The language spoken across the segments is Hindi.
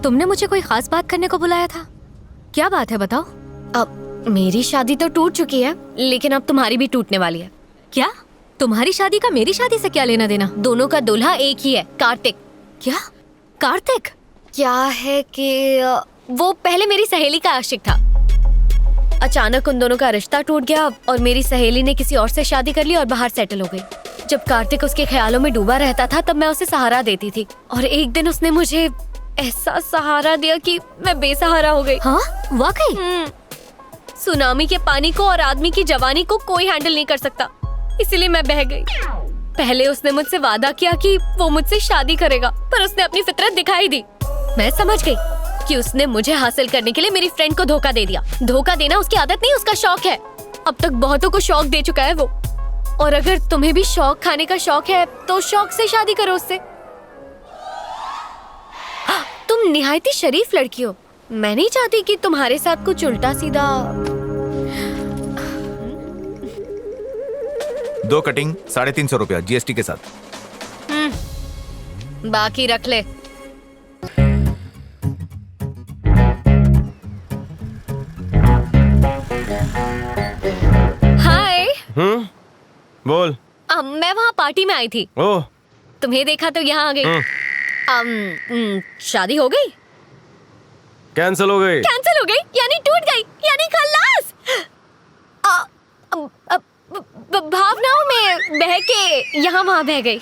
तुमने मुझे कोई खास बात करने को बुलाया था? क्या बात है बताओ। अब मेरी शादी तो टूट चुकी है, लेकिन अब तुम्हारी भी टूटने वाली है। क्या? तुम्हारी शादी का मेरी शादी से क्या लेना देना? दोनों का दूल्हा एक ही है, कार्तिक। क्या? कार्तिक? क्या है कि वो पहले मेरी सहेली का आशिक था। अचानक उन दोनों का रिश्ता टूट गया और मेरी सहेली ने किसी और से शादी कर ली और बाहर सेटल हो गई। जब कार्तिक उसके ख्यालों में डूबा रहता था तब मैं उसे सहारा देती थी, और एक दिन उसने मुझे ऐसा सहारा दिया कि मैं बेसहारा हो गई। हाँ वाकई? सुनामी के पानी को और आदमी की जवानी को कोई हैंडल नहीं कर सकता, इसलिए मैं बह गई। पहले उसने मुझसे वादा किया कि वो मुझसे शादी करेगा, पर उसने अपनी फितरत दिखाई दी। मैं समझ गई कि उसने मुझे हासिल करने के लिए मेरी फ्रेंड को धोखा दे दिया। धोखा देना उसकी आदत नहीं, उसका शौक है। अब तक बहुतों को शौक दे चुका है वो, और अगर तुम्हें भी शौक खाने का शौक है तो शौक से शादी करो उससे। तुम निहायती शरीफ लड़की हो, मैं नहीं चाहती कि तुम्हारे साथ कुछ उल्टा सीधा। 2 कटिंग 350 रुपया GST के साथ। बाकी रख ले। हाय। बोल। मैं वहाँ पार्टी में आई थी। ओह, तुम्हें देखा तो यहाँ आ गई। शादी हो गई? कैंसिल हो गई। कैंसिल हो गई यानी टूट गई, यानी खल्लास। भावनाओं में बह के यहाँ वहाँ बह गई।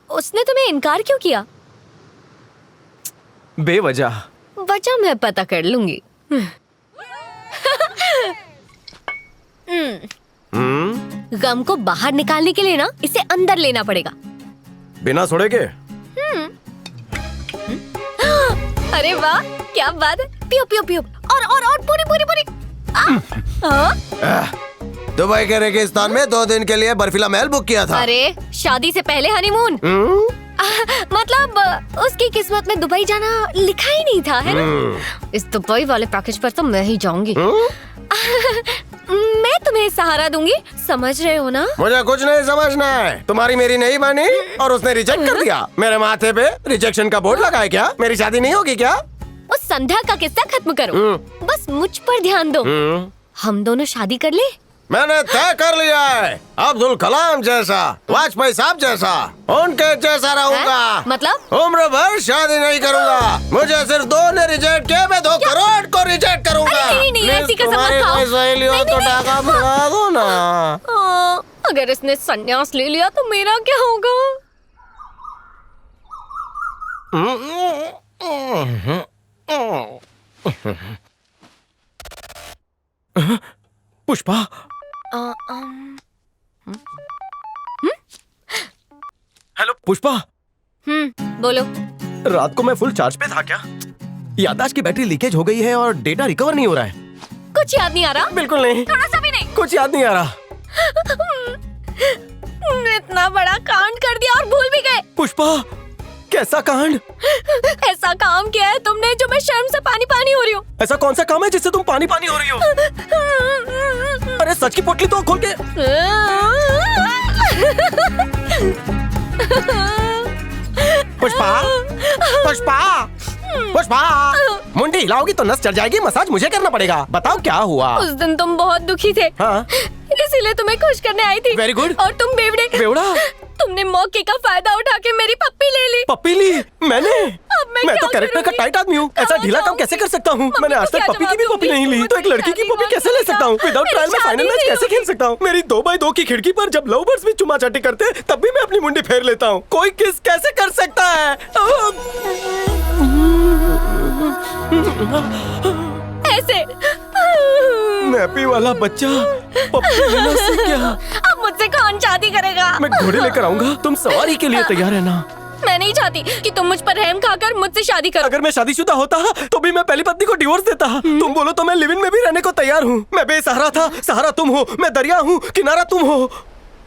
उसने तुम्हें इनकार क्यों किया? बेवजह। वजह मैं पता कर लूंगी। गम को बाहर निकालने के लिए ना इसे अंदर लेना पड़ेगा। बिना सोडे के? अरे वाह, क्या बात है। पियो पियो पियो, और पूरी पूरी पूरी। दुबई के रेगिस्तान में 2 दिन के लिए बर्फीला महल बुक किया था। अरे शादी से पहले हनीमून। मतलब उसकी किस्मत में दुबई जाना लिखा ही नहीं था, है ना? इस दुबई वाले पैकेज पर तो मैं ही जाऊंगी। मैं तुम्हें सहारा दूंगी, समझ रहे हो ना? मुझे कुछ नहीं समझना है। तुम्हारी मेरी नहीं मानी और उसने रिजेक्ट कर दिया। मेरे माथे पे रिजेक्शन का बोर्ड लगा है क्या? मेरी शादी नहीं होगी क्या? उस संध्या का किस्सा खत्म करो, बस मुझ पर ध्यान दो। हम दोनों शादी कर ले। मैंने तय कर लिया है, अब्दुल कलाम जैसा, वाजपेयी साहब जैसा, उनके जैसा रहूंगा। मतलब? उम्र भर शादी नहीं करूंगा। मुझे सिर्फ 2 ने रिजेक्ट किया, मैं 2 करोड़ को रिजेक्ट करूंगा। नहीं, ऐसी कसम मत खाओ। कोई सहेली हो तो टाका भुला दो ना। अगर इसने संन्यास ले लिया तो मेरा क्या होगा? पुष्पा। हेलो पुष्पा। बोलो। रात को मैं फुल चार्ज पे था क्या? याददाश्त की बैटरी लीकेज हो गई है और डेटा रिकवर नहीं हो रहा है। कुछ याद नहीं आ रहा? बिल्कुल नहीं, थोड़ा सा भी नहीं। कुछ याद नहीं आ रहा। इतना बड़ा कांड कर दिया और भूल भी गए। पुष्पा, कैसा कांड? ऐसा काम किया है तुमने जो मैं शर्म से पानी पानी हो रही हूँ। ऐसा कौन सा काम है जिससे तुम पानी पानी हो रही हो? अरे सच की पोटली तो खोल के। पुष्पा, पुष्पा, पुष्पा, मुंडी हिलाओगी तो नस चढ़ जाएगी। मसाज मुझे करना पड़ेगा। बताओ क्या हुआ? उस दिन तुम बहुत दुखी थे। हाँ? इसीलिए तुम्हें खुश करने आई थी। Very good। और तुम बेवड़े। बेवड़ा? तुमने मौके का फायदा उठा के मेरी पप्पी ले ली। पप्पी ली? मैंने? अब मैं तो क्या कैरेक्टर का करूंगी? टाइट आदमी हूँ। ऐसा कहाँ ढीला काम जाऊंगी? कैसे कर सकता हूँ? मम्मी मैंने को आज तक क्या पप्पी की भी जवाब पप्पी नहीं ली, दूंगी? तो एक लड़की की पप्पी कैसे ले सकता हूँ? विदाउट ट्रायल में फाइनल मैच कैसे खेल सकता हूँ? मेरी 2x2 की खिड़की पर जब लव बर्ड्स भी चुमा चाटी करते तब भी मैं अपनी मुंडी फेर लेता हूँ। कोई किस कैसे कर सकता है? ऐसे नैपी वाला बच्चा पप्पी लेना सीख गया। अब मुझसे कौन शादी करेगा? मैं घोड़े लेकर आऊंगा, तुम सवारी के लिए तैयार है ना? मैं नहीं चाहती कि तुम मुझ पर रहम खाकर मुझसे शादी करो। अगर मैं शादीशुदा होता तो भी मैं पहली पत्नी को डिवोर्स देता। तुम बोलो तो मैं लिव इन में भी रहने को तैयार हूँ। मैं बेसहारा था, सहारा तुम हो। मैं दरिया हूँ, किनारा तुम हो।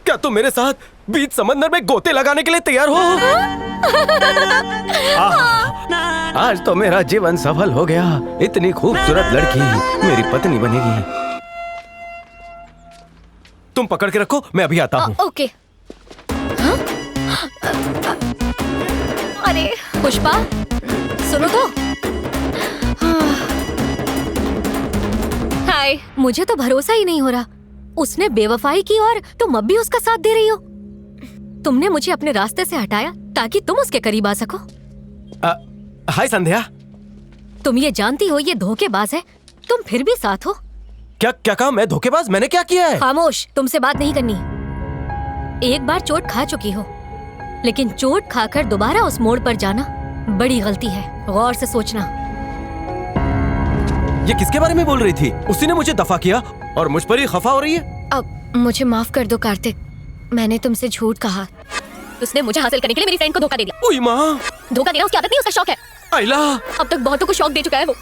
क्या तुम मेरे साथ बीच समंदर में गोते लगाने के लिए तैयार हो? आज तो मेरा जीवन सफल हो गया। इतनी खूबसूरत लड़की मेरी पत्नी बनेगी। तुम पकड़ के रखो, मैं अभी आता हूँ। ओके। अरे पुष्पा, सुनो तो। हाय। मुझे तो भरोसा ही नहीं हो रहा। उसने बेवफाई की और तुम अब भी उसका साथ दे रही हो। तुमने मुझे अपने रास्ते से हटाया ताकि तुम उसके करीब आ सको। हाय संध्या। तुम ये जानती हो ये धोखेबाज है, तुम फिर भी साथ हो। क्या क्या कहा मैं धोखेबाज? मैंने क्या किया है? खामोश, तुमसे बात नहीं करनी। एक बार चोट खा चुकी हो, लेकिन चोट खाकर दोबारा उस मोड़ पर जाना बड़ी गलती है। गौर से सोचना। ये किसके बारे में बोल रही थी? उसी ने मुझे दफा किया और मुझ पर ही खफा हो रही है। अब मुझे माफ कर दो कार्तिक, मैंने तुमसे झूठ कहा। उसने मुझे हासिल करने के लिए मेरी फ्रेंड को धोखा दे दिया। ओए माँ, धोखा देना उसकी आदत नहीं, उसका शौक है। आइला, अब तक बहुतों को शौक दे चुका है वो।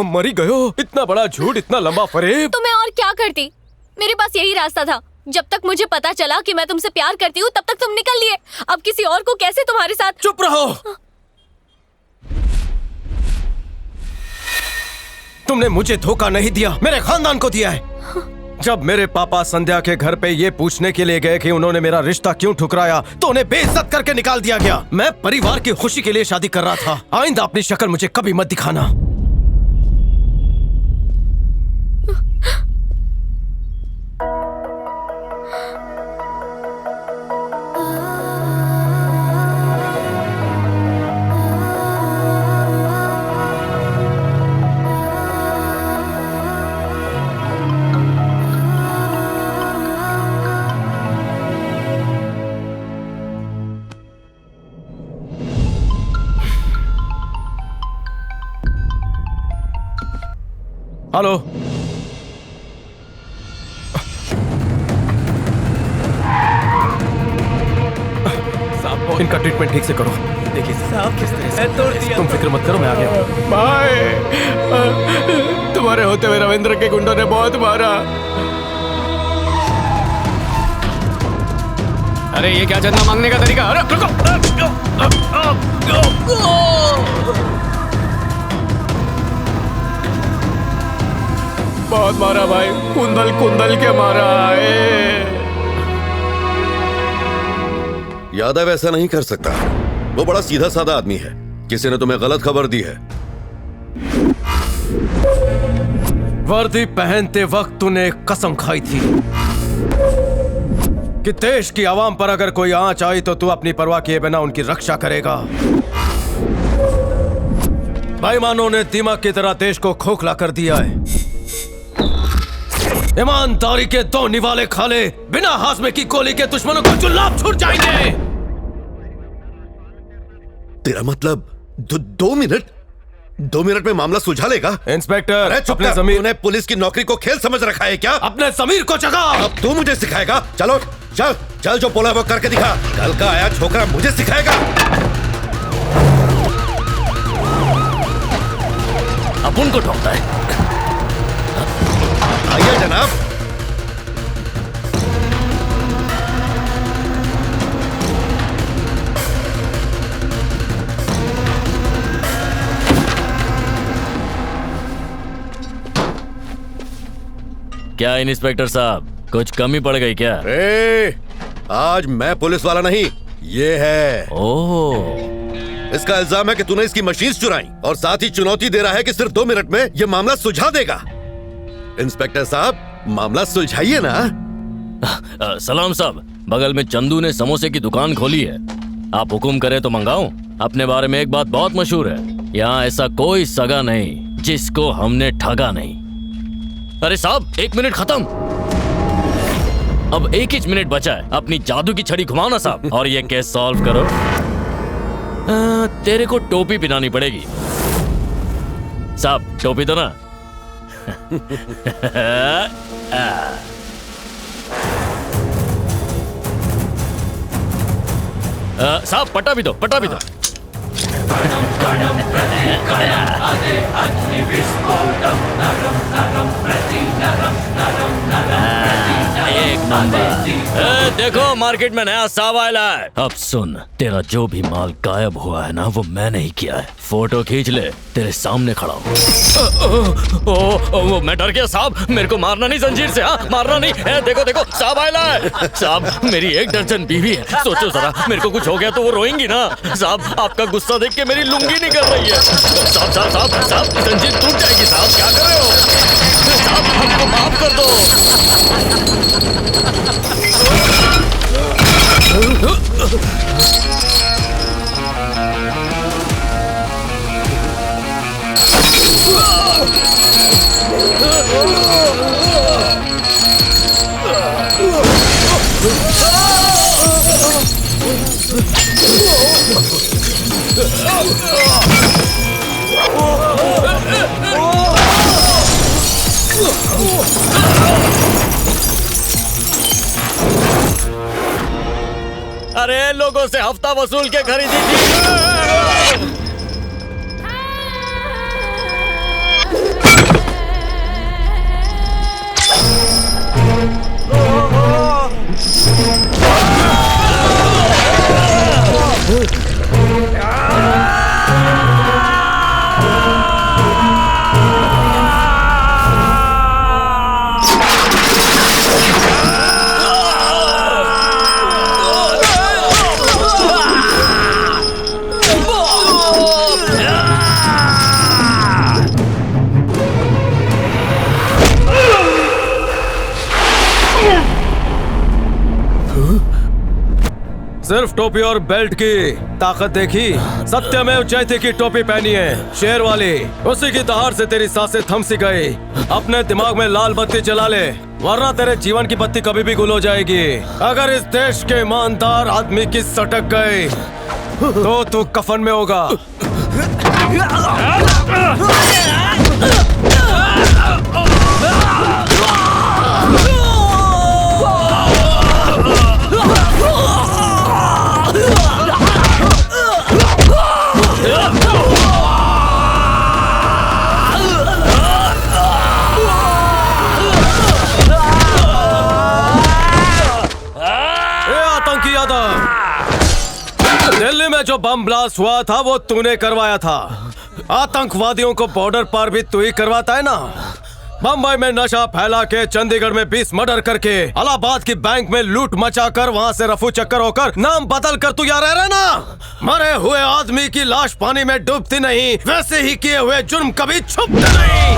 मरी गयो। इतना बड़ा झूठ, इतना लंबा फरेब। तो मैं और क्या करती? मेरे पास यही रास्ता था। जब तक मुझे पता चला कि मैं तुमसे प्यार करती हूँ, तब तक तुम निकल लिए। अब किसी और को कैसे तुम्हारे साथ? चुप रहो। तुमने मुझे धोखा नहीं दिया, मेरे खानदान को दिया है। जब मेरे पापा संध्या के घर पे ये पूछने के लिए गए कि उन्होंने मेरा रिश्ता क्यों ठुकराया, तो उन्हें बेइज्जत करके निकाल दिया गया। मैं परिवार की खुशी के लिए शादी कर रहा था। आइंदा अपनी शक्ल मुझे कभी मत दिखाना। हेलो, साहब इनका ट्रीटमेंट ठीक से करो। देखिए साहब किस तरह से तोड़ दिया। तुम फिक्र मत करो, मैं आ गया। भाई, तुम्हारे होते हुए रविंद्र के गुंडों ने बहुत मारा। अरे ये क्या चंदा मांगने का तरीका? अरे बहुत मारा भाई, कुंदल कुंदल के मारा है। यादव ऐसा नहीं कर सकता। वो बड़ा सीधा साधा आदमी है। किसी ने तुम्हें गलत खबर दी है। वर्दी पहनते वक्त तूने एक कसम खाई थी कि देश की आवाम पर अगर कोई आंच आई तो तू अपनी परवाह किए बिना उनकी रक्षा करेगा। बेईमानों ने दीमक की तरह देश को खोखला कर दिया है। ईमानदारी के दो निवाले खाले बिना हाजमे की गोली के दुश्मनों को जुल्लाब छूट जाएंगे। तेरा मतलब 2 मिनट? 2 मिनट में मामला सुलझा लेगा? इंस्पेक्टर, अपने ज़मीर, तूने पुलिस की नौकरी को खेल समझ रखा है क्या? अपने ज़मीर को जगा। अब तू मुझे सिखाएगा? चलो चल चल, जो बोला वो करके दिखा। कल का आया छोकरा मुझे सिखाएगा। अपन को ठोकता है। आइए जनाब। क्या इंस्पेक्टर साहब, कुछ कमी पड़ गई क्या? आज मैं पुलिस वाला नहीं, ये है। ओह, इसका इल्जाम है कि तूने इसकी मशीन चुराई और साथ ही चुनौती दे रहा है कि सिर्फ 2 मिनट में ये मामला सुलझा देगा। इंस्पेक्टर साहब, मामला सुलझाइए ना। सलाम साहब, बगल में चंदू ने समोसे की दुकान खोली है। आप हुक्म करें तो मंगाऊं? अपने बारे में एक बात बहुत मशहूर है, यहाँ ऐसा कोई सगा नहीं जिसको हमने ठगा नहीं। अरे साहब, 1 मिनट खत्म। अब 1 ही मिनट बचा है। अपनी जादू की छड़ी घुमाओ ना साहब और ये केस सॉल्व करो। तेरे को टोपी पहनानी पड़ेगी साहब। टोपी दो ना। साहब पट्टा भी दो, पट्टा भी दो। एक नंबर। ए, देखो मार्केट में नया साब आया है। अब सुन, तेरा जो भी माल गायब हुआ है ना, वो मैंने ही किया है। फोटो खींच ले, तेरे सामने खड़ा हूँ। मैं डर गया साहब, मेरे को मारना नहीं जंजीर से। हाँ, मारना नहीं। देखो देखो साहब आया है। साहब मेरी 1 दर्जन बीवी है, सोचो जरा, मेरे को कुछ हो गया तो वो रोएंगी ना। साहब आपका गुस्सा देख के मेरी लुंगी निकल रही है। साहब साहब साहब साहब, जंजीर टूट जाएगी साहब, क्या कर रहे हो साहब, हमको माफ कर दो। अरे लोगों से हफ्ता वसूल के खरीदी थी। सिर्फ टोपी और बेल्ट की ताकत देखी, सत्यमेव जयते की टोपी पहनी है, शेर वाली। उसी की दहाड़ से तेरी सांसें थम सी गई। अपने दिमाग में लाल बत्ती जला ले, वरना तेरे जीवन की बत्ती कभी भी गुल हो जाएगी। अगर इस देश के ईमानदार आदमी की सटक गई तो तू कफन में होगा। दिल्ली में जो बम ब्लास्ट हुआ था वो तूने करवाया था। आतंकवादियों को बॉर्डर पार भी तू ही करवाता है ना। बम्बई में नशा फैला के, चंडीगढ़ में 20 मर्डर करके, इलाहाबाद की बैंक में लूट मचाकर, वहाँ से रफू चक्कर होकर नाम बदल कर तू यहाँ रह रहा ना। मरे हुए आदमी की लाश पानी में डूबती नहीं, वैसे ही किए हुए जुर्म कभी छुपते नहीं।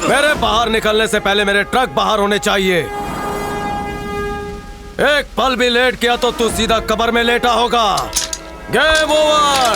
मेरे बाहर निकलने से पहले मेरे ट्रक बाहर होने चाहिए। एक पल भी लेट किया तो तू सीधा कब्र में लेटा होगा। Game over.